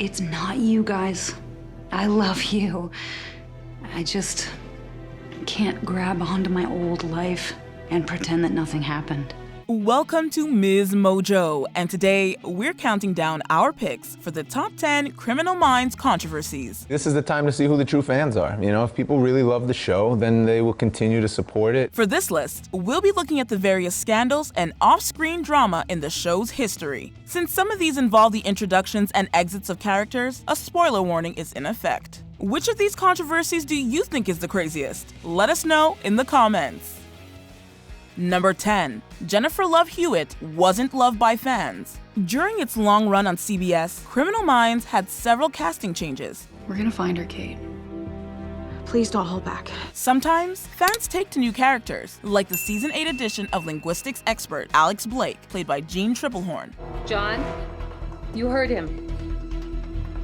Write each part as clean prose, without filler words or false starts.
It's not you guys. I love you. I just can't grab onto my old life and pretend that nothing happened. Welcome to MsMojo, and today we're counting down our picks for the top 10 Criminal Minds controversies. This is the time to see who the true fans are. You know, if people really love the show, then they will continue to support it. For this list, we'll be looking at the various scandals and off-screen drama in the show's history. Since some of these involve the introductions and exits of characters, a spoiler warning is in effect. Which of these controversies do you think is the craziest? Let us know in the comments. Number 10. Jennifer Love Hewitt wasn't loved by fans. During its long run on CBS, Criminal Minds had several casting changes. We're gonna find her, Kate. Please don't hold back. Sometimes, fans take to new characters, like the Season 8 edition of linguistics expert Alex Blake, played by Jean Triplehorn. John, you heard him.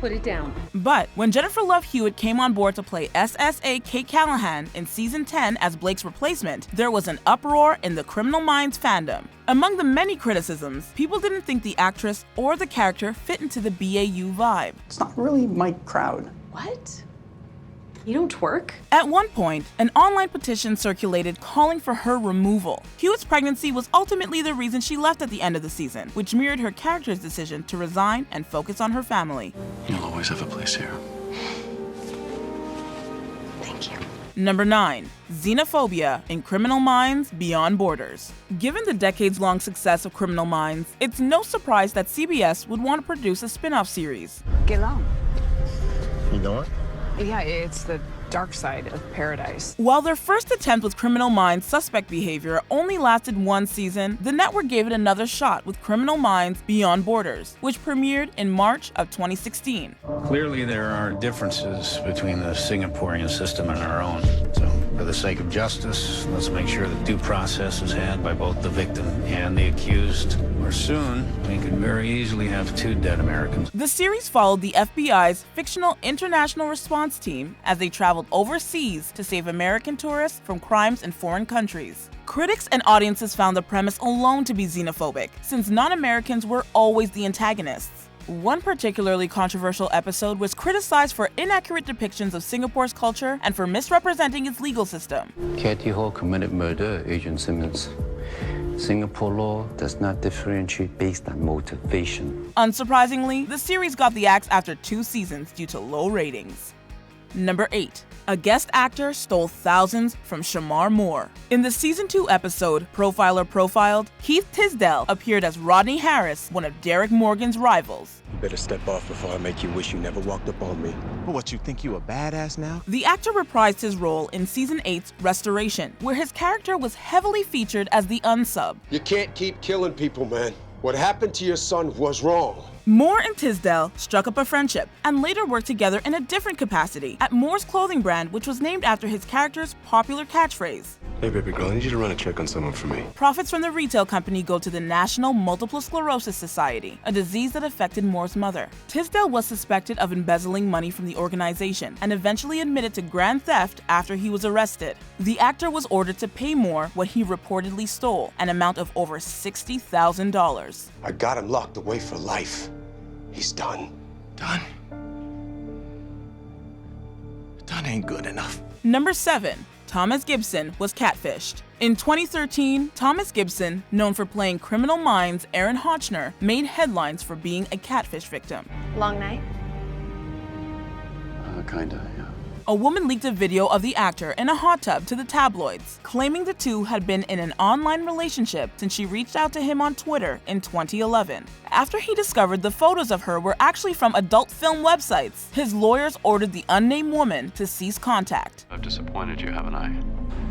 Put it down. But when Jennifer Love Hewitt came on board to play SSA Kate Callahan in Season 10 as Blake's replacement, there was an uproar in the Criminal Minds fandom. Among the many criticisms, people didn't think the actress or the character fit into the BAU vibe. It's not really my crowd. What? You don't twerk? At one point, an online petition circulated calling for her removal. Hewitt's pregnancy was ultimately the reason she left at the end of the season, which mirrored her character's decision to resign and focus on her family. You'll always have a place here. Thank you. Number 9. Xenophobia in Criminal Minds Beyond Borders. Given the decades-long success of Criminal Minds, it's no surprise that CBS would want to produce a spin-off series. Get along. You know it? Yeah, it's the dark side of paradise. While their first attempt with Criminal Minds Suspect Behavior only lasted one season, the network gave it another shot with Criminal Minds Beyond Borders, which premiered in March of 2016. Clearly, there are differences between the Singaporean system and our own. So, for the sake of justice, let's make sure that due process is had by both the victim and the accused. Or soon, we could very easily have 2 dead Americans. The series followed the FBI's fictional international response team as they traveled overseas to save American tourists from crimes in foreign countries. Critics and audiences found the premise alone to be xenophobic, since non-Americans were always the antagonists. One particularly controversial episode was criticized for inaccurate depictions of Singapore's culture and for misrepresenting its legal system. Katie Hall committed murder, Agent Simmons. Singapore law does not differentiate based on motivation. Unsurprisingly, the series got the axe after 2 seasons due to low ratings. Number 8. A guest actor stole thousands from Shamar Moore. In the Season 2 episode, Profiler Profiled, Keith Tisdale appeared as Rodney Harris, one of Derek Morgan's rivals. You better step off before I make you wish you never walked up on me. What, you think you a badass now? The actor reprised his role in Season 8's Restoration, where his character was heavily featured as the unsub. You can't keep killing people, man. What happened to your son was wrong. Moore and Tisdale struck up a friendship and later worked together in a different capacity at Moore's clothing brand, which was named after his character's popular catchphrase. Hey, baby girl, I need you to run a check on someone for me. Profits from the retail company go to the National Multiple Sclerosis Society, a disease that affected Moore's mother. Tisdale was suspected of embezzling money from the organization and eventually admitted to grand theft after he was arrested. The actor was ordered to pay Moore what he reportedly stole, an amount of over $60,000. I got him locked away for life. He's done. Done? Done ain't good enough. Number 7. Thomas Gibson was catfished. In 2013, Thomas Gibson, known for playing Criminal Minds' Aaron Hotchner, made headlines for being a catfish victim. Long night? Kinda, yeah. A woman leaked a video of the actor in a hot tub to the tabloids, claiming the two had been in an online relationship since she reached out to him on Twitter in 2011. After he discovered the photos of her were actually from adult film websites, his lawyers ordered the unnamed woman to cease contact. I've disappointed you, haven't I?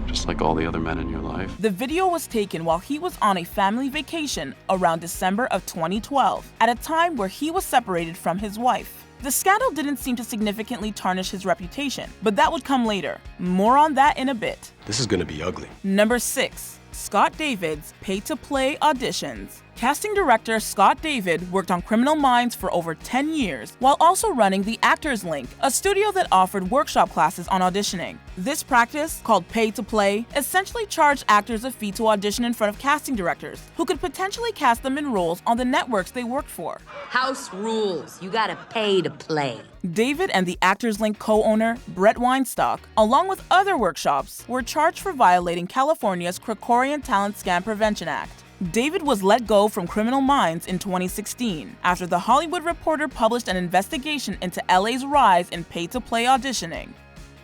Just like all the other men in your life. The video was taken while he was on a family vacation around December of 2012, at a time where he was separated from his wife. The scandal didn't seem to significantly tarnish his reputation, but that would come later. More on that in a bit. This is gonna be ugly. Number 6. Scott David's pay-to-play auditions. Casting director Scott David worked on Criminal Minds for over 10 years, while also running the Actors Link, a studio that offered workshop classes on auditioning. This practice, called pay to play, essentially charged actors a fee to audition in front of casting directors, who could potentially cast them in roles on the networks they worked for. House rules. You gotta pay to play. David and the Actors Link co-owner, Brett Weinstock, along with other workshops, were charged for violating California's Krikorian Talent Scam Prevention Act. David was let go from Criminal Minds in 2016 after The Hollywood Reporter published an investigation into LA's rise in pay-to-play auditioning.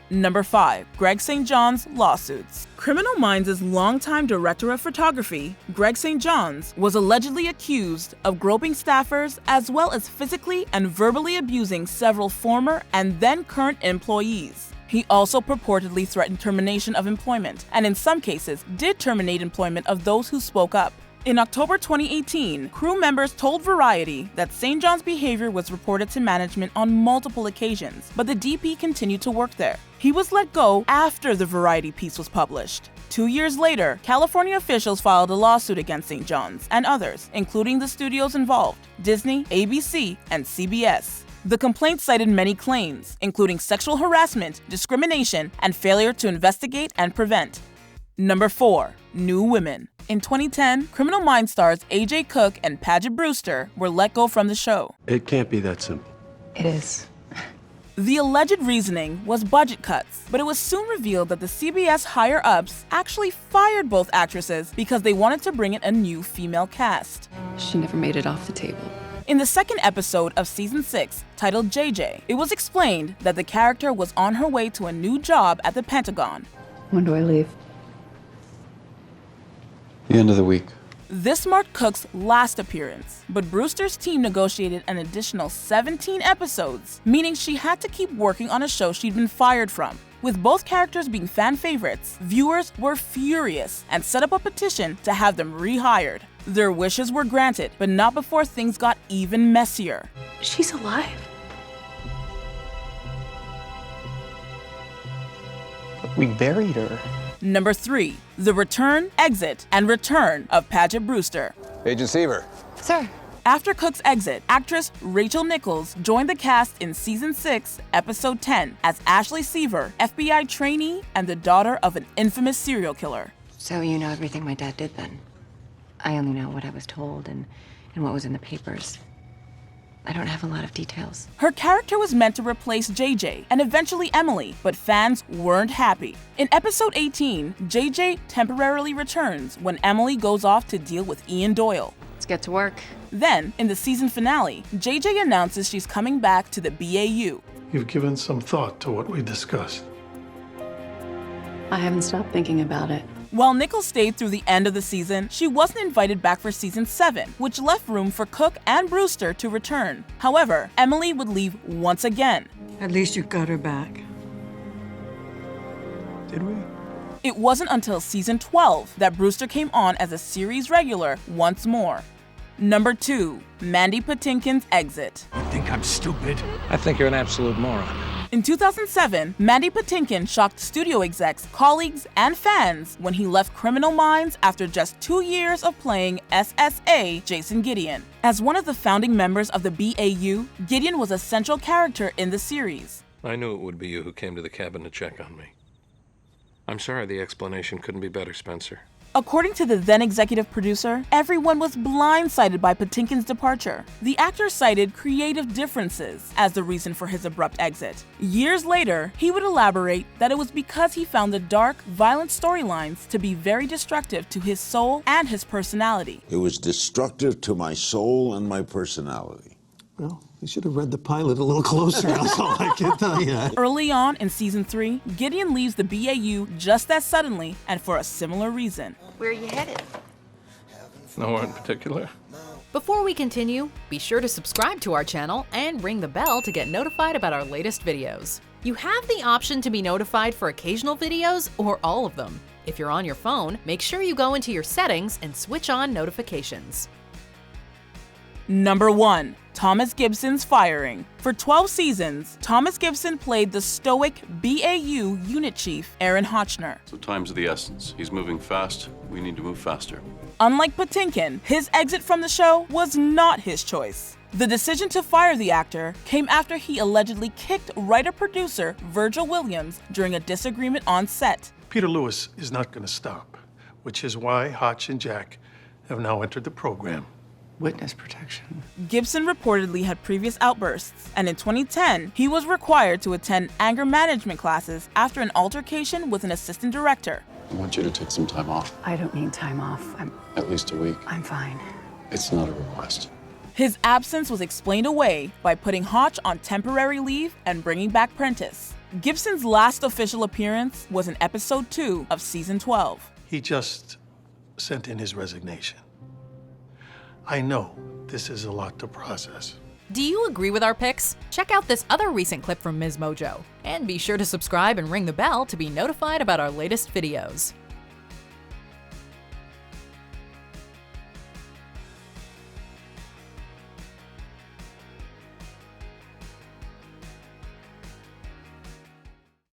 Number 5. Greg St. John's lawsuits. Criminal Minds' longtime director of photography, Greg St. John's, was allegedly accused of groping staffers as well as physically and verbally abusing several former and then current employees. He also purportedly threatened termination of employment, and in some cases did terminate employment of those who spoke up. In October 2018, crew members told Variety that St. John's behavior was reported to management on multiple occasions, but the DP continued to work there. He was let go after the Variety piece was published. 2 years later, California officials filed a lawsuit against St. John's and others, including the studios involved, Disney, ABC, and CBS. The complaint cited many claims, including sexual harassment, discrimination, and failure to investigate and prevent. Number 4. New women. In 2010, Criminal Minds stars AJ Cook and Paget Brewster were let go from the show. It can't be that simple. It is. The alleged reasoning was budget cuts, but it was soon revealed that the CBS higher-ups actually fired both actresses because they wanted to bring in a new female cast. She never made it off the table. In the second episode of season 6, titled JJ, it was explained that the character was on her way to a new job at the Pentagon. When do I leave? The end of the week. This marked Cook's last appearance, but Brewster's team negotiated an additional 17 episodes, meaning she had to keep working on a show she'd been fired from. With both characters being fan favorites, viewers were furious and set up a petition to have them rehired. Their wishes were granted, but not before things got even messier. She's alive. But we buried her. Number 3. The return, exit, and return of Paget Brewster. Agent Seaver. Sir. After Cook's exit, actress Rachel Nichols joined the cast in Season 6, Episode 10 as Ashley Seaver, FBI trainee and the daughter of an infamous serial killer. So you know everything my dad did then? I only know what I was told and what was in the papers. I don't have a lot of details. Her character was meant to replace JJ and eventually Emily, but fans weren't happy. In episode 18, JJ temporarily returns when Emily goes off to deal with Ian Doyle. Let's get to work. Then, in the season finale, JJ announces she's coming back to the BAU. You've given some thought to what we discussed. I haven't stopped thinking about it. While Nichols stayed through the end of the season, she wasn't invited back for season 7, which left room for Cook and Brewster to return. However, Emily would leave once again. At least you got her back. Did we? It wasn't until season 12 that Brewster came on as a series regular once more. Number 2. Mandy Patinkin's exit. You think I'm stupid? I think you're an absolute moron. In 2007, Mandy Patinkin shocked studio execs, colleagues, and fans when he left Criminal Minds after just 2 years of playing SSA Jason Gideon. As one of the founding members of the BAU, Gideon was a central character in the series. I knew it would be you who came to the cabin to check on me. I'm sorry the explanation couldn't be better, Spencer. According to the then executive producer, everyone was blindsided by Patinkin's departure. The actor cited creative differences as the reason for his abrupt exit. Years later, he would elaborate that it was because he found the dark, violent storylines to be very destructive to his soul and his personality. It was destructive to my soul and my personality. Well, you should have read the pilot a little closer, that's all I can tell you. Early on in season 3, Gideon leaves the BAU just as suddenly and for a similar reason. Where are you headed? Nowhere in particular. Before we continue, be sure to subscribe to our channel and ring the bell to get notified about our latest videos. You have the option to be notified for occasional videos or all of them. If you're on your phone, make sure you go into your settings and switch on notifications. Number 1. Thomas Gibson's firing. For 12 seasons, Thomas Gibson played the stoic BAU unit chief, Aaron Hotchner. So time's of the essence. He's moving fast. We need to move faster. Unlike Patinkin, his exit from the show was not his choice. The decision to fire the actor came after he allegedly kicked writer-producer Virgil Williams during a disagreement on set. Peter Lewis is not going to stop, which is why Hotch and Jack have now entered the program. Witness protection. Gibson reportedly had previous outbursts, and in 2010, he was required to attend anger management classes after an altercation with an assistant director. I want you to take some time off. I don't need time off. At least a week. I'm fine. It's not a request. His absence was explained away by putting Hotch on temporary leave and bringing back Prentice. Gibson's last official appearance was in episode 2 of season 12. He just sent in his resignation. I know this is a lot to process. Do you agree with our picks? Check out this other recent clip from MsMojo. And be sure to subscribe and ring the bell to be notified about our latest videos.